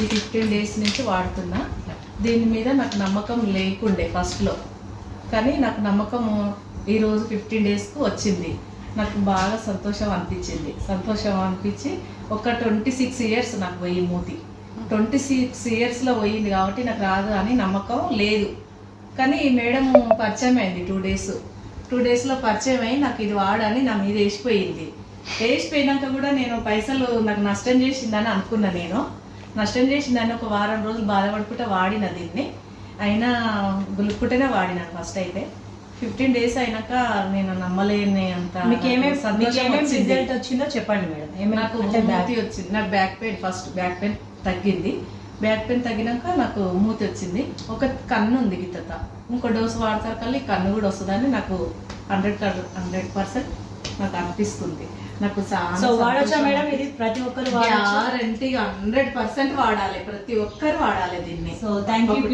ఈ 15 డేస్ నుంచి వాడుతున్నా. దీని మీద నాకు నమ్మకం లేకుండే ఫస్ట్లో, కానీ నాకు నమ్మకం ఈరోజు 15 డేస్కు వచ్చింది. నాకు బాగా సంతోషం అనిపించి ఒక 26 ఇయర్స్ నాకు పోయి మూతి 26 ఇయర్స్లో పోయింది కాబట్టి నాకు రాదు అని నమ్మకం లేదు. కానీ ఈ మేడం పరిచయం అయింది 2 డేస్లో పరిచయం అయ్యి నాకు ఇది వాడని నా మీద వేసిపోయినాక కూడా నేను పైసలు నాకు నష్టం చేసిందని అనుకున్నా. నష్టం చేసిందని ఒక వారం రోజులు బాధపడుకుంటే వాడిన దీన్ని, అయినా గులుక్కుంటేనే వాడినాను. ఫస్ట్ అయితే 15 డేస్ అయినాక నేను నమ్మలేని అంత రిజల్ట్ వచ్చిందో చెప్పండి మేడం. నాకు మూతి వచ్చింది, నాకు బ్యాక్ పెయిన్ తగ్గింది. బ్యాక్ పెయిన్ తగ్గినాక నాకు మూతి వచ్చింది. ఒక కన్ను ఉంది గిత్తత, ఇంకో డోసు వాడతారు కల్లా ఈ కన్ను కూడా వస్తుందని నాకు 100% నాకు అనిపిస్తుంది. నాకు వాడచ్చా మేడం ఇది? ప్రతి ఒక్కరు గ్యారంటీగా 100% వాడాలి, ప్రతి ఒక్కరు వాడాలి దీన్ని. So thank you.